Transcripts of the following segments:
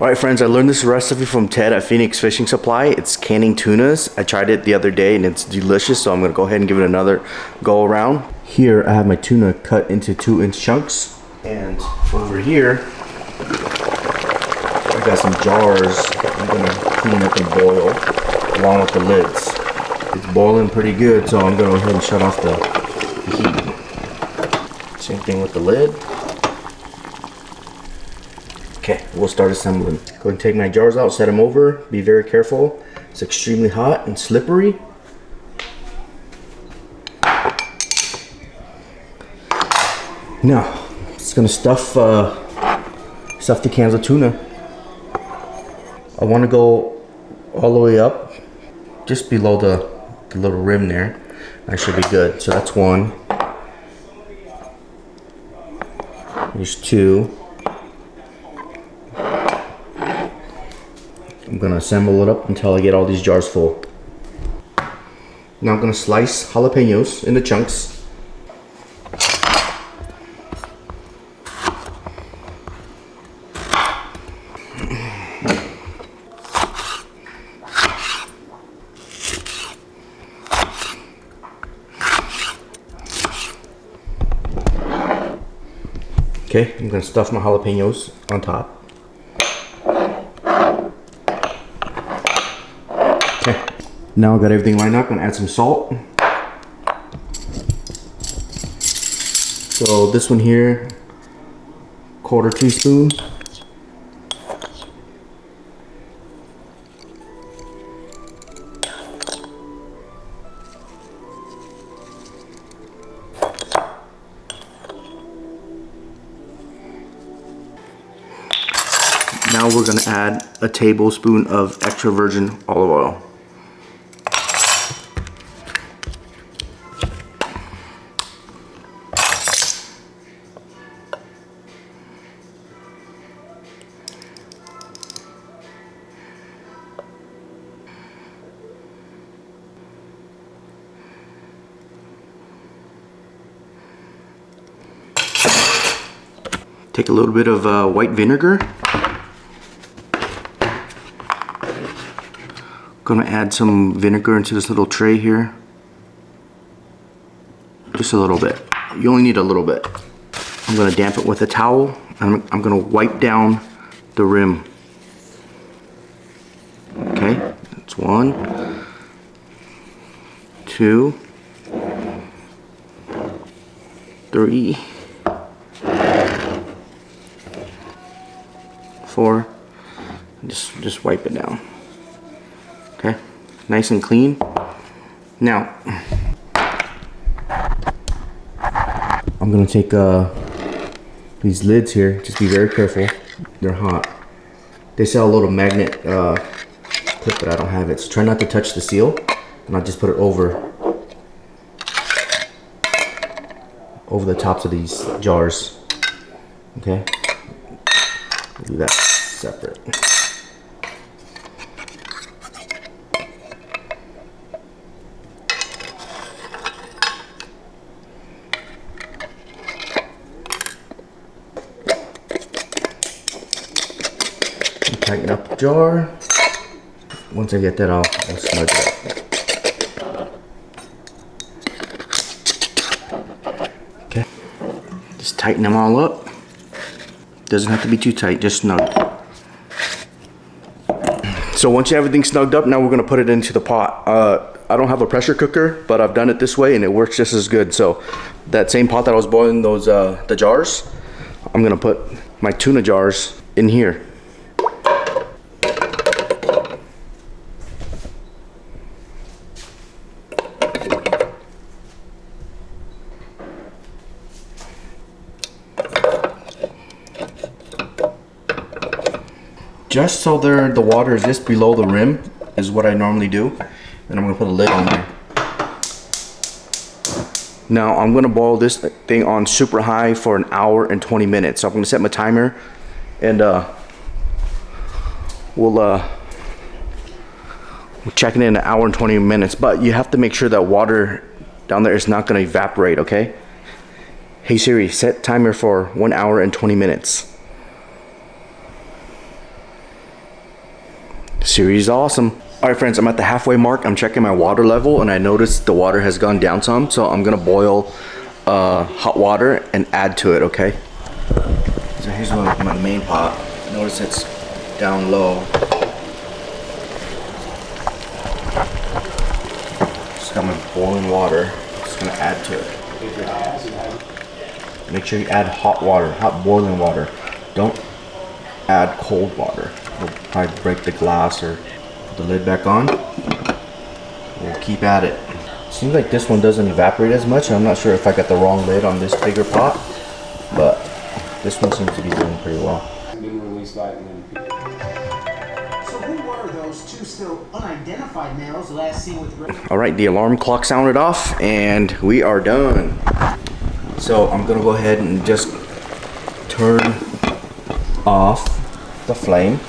Alright friends, I learned this recipe from Ted at Phoenix Fishing Supply. It's canning tunas. I tried it the other day and it's delicious, so I'm going to go ahead and give it another go around. Here I have my tuna cut into 2-inch chunks. And over here, I got some jars I'm going to clean up and boil along with the lids. It's boiling pretty good, so I'm going to go ahead and shut off the heat. Same thing with the lid. Okay, we'll start assembling. Go ahead and take my jars out, set them over. Be very careful. It's extremely hot and slippery. Now, it's gonna stuff the cans of tuna. I want to go all the way up, just below the little rim there. That should be good. So that's one. There's two. I'm gonna assemble it up until I get all these jars full. Now I'm gonna slice jalapenos into chunks. Okay, I'm gonna stuff my jalapenos on top. Okay, now I got everything lined up. I'm gonna add some salt. So this one here, 1/4 teaspoon. Now we're gonna add a tablespoon of extra virgin olive oil. Take a little bit of white vinegar. Gonna add some vinegar into this little tray here. Just a little bit. You only need a little bit. I'm gonna damp it with a towel. I'm gonna wipe down the rim. Okay, that's 1, 2, 3, 4. Just wipe it down. Okay, nice and clean. Now, I'm gonna take these lids here. Just be very careful. They're hot. They sell a little magnet clip, but I don't have it. So try not to touch the seal, and I'll just put it over the tops of these jars. Okay, do that separate. Tighten up the jar. Once I get that, I'll smudge it up. Okay, just tighten them all up. Doesn't have to be too tight, just snug. So once you have everything snugged up, now we're gonna put it into the pot. I don't have a pressure cooker, but I've done it this way and it works just as good. So that same pot that I was boiling those the jars, I'm gonna put my tuna jars in here. Just so the water is just below the rim is what I normally do. And I'm gonna put a lid on there. Now I'm gonna boil this thing on super high for 1 hour and 20 minutes. So I'm gonna set my timer and we'll check it in 1 hour and 20 minutes. But you have to make sure that water down there is not gonna evaporate, okay? Hey Siri, set timer for 1 hour and 20 minutes. Series awesome. All right, friends, I'm at the halfway mark. I'm checking my water level, and I noticed the water has gone down some, so I'm gonna boil hot water and add to it, okay? So here's my main pot. Notice it's down low. Just got my boiling water. Just gonna add to it. Make sure you add hot water, hot boiling water. Don't add cold water. It'll probably break the glass or put the lid back on. We'll keep at it. Seems like this one doesn't evaporate as much. I'm not sure if I got the wrong lid on this bigger pot, but this one seems to be doing pretty well. So who were those two still unidentified males last seen with Ray? All right, the alarm clock sounded off and we are done. So I'm gonna go ahead and just turn off the flame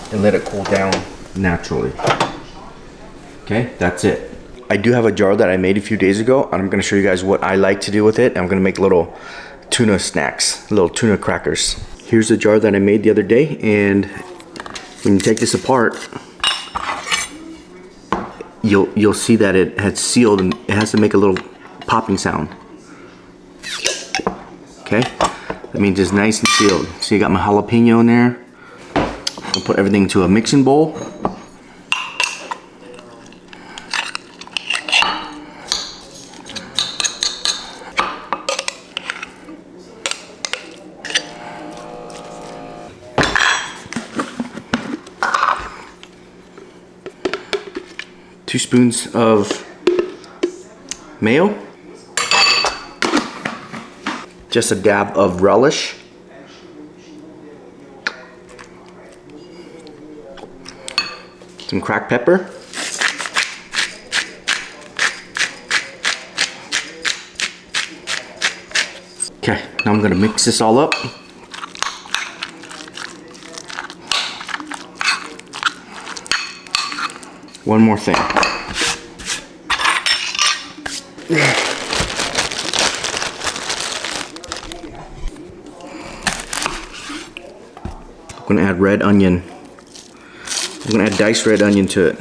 and let it cool down naturally. Okay, that's it. I do have a jar that I made a few days ago, and I'm gonna show you guys what I like to do with it. I'm gonna make little tuna snacks, little tuna crackers. Here's the jar that I made the other day, and when you take this apart, you'll see that it has sealed and it has to make a little popping sound. Okay, that means it's nice and sealed. So you got my jalapeno in there. I'll put everything into a mixing bowl. 2 spoons of mayo, just a dab of relish, some cracked pepper, okay, now I'm gonna mix this all up. One more thing. I'm gonna add red onion. I'm gonna add diced red onion to it.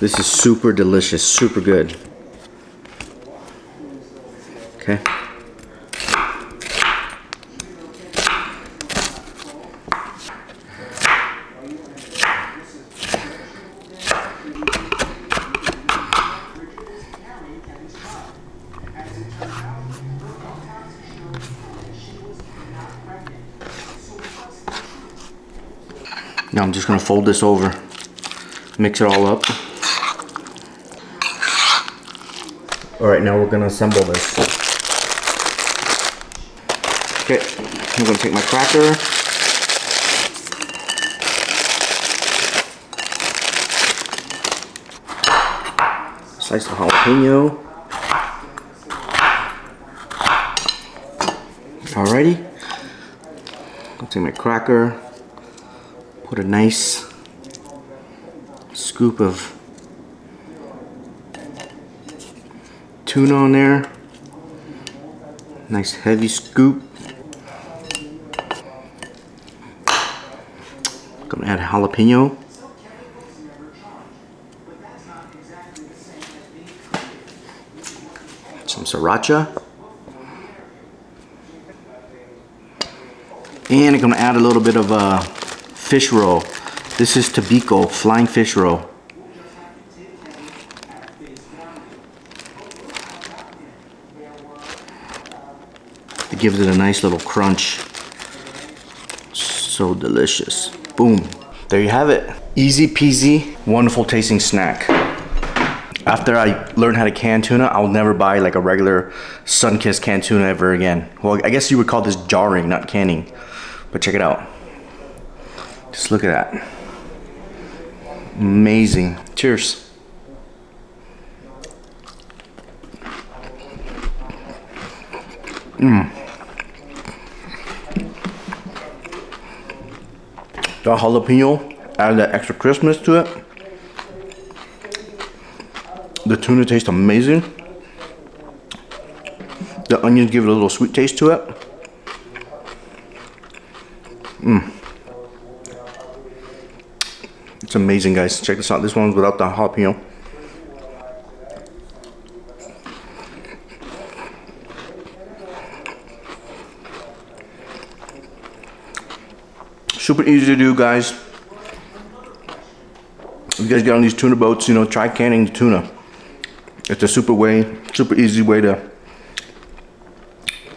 This is super delicious, super good. Okay. Now I'm just gonna fold this over, mix it all up. All right, now we're gonna assemble this. Okay, I'm gonna take my cracker. Slice the jalapeno. Alrighty, I'll take my cracker. Put a nice scoop of tuna on there. Nice heavy scoop. Gonna add jalapeno. Some sriracha. And I'm gonna add a little bit of fish roll. This is Tabico flying fish roll. It gives it a nice little crunch. So delicious. Boom. There you have it. Easy peasy, wonderful tasting snack. After I learn how to can tuna, I'll never buy like a regular sun-kissed canned tuna ever again. Well, I guess you would call this jarring, not canning. But check it out. Just look at that. Amazing. Cheers. The jalapeno add that extra crispness to it. The tuna tastes amazing. The onions give it a little sweet taste to it. It's amazing, guys. Check this out. This one's without the jalapeno. Super easy to do, guys. If you guys get on these tuna boats, you know, try canning the tuna. It's a super easy way to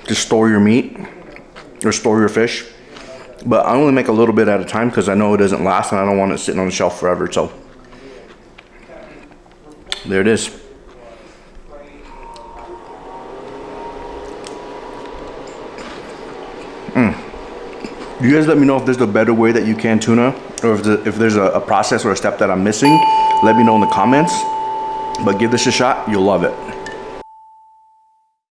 just store your meat or store your fish. But I only make a little bit at a time because I know it doesn't last and I don't want it sitting on the shelf forever. So there it is. You guys let me know if there's a better way that you can tuna, or if there's a process or a step that I'm missing. Let me know in the comments. But give this a shot, you'll love it.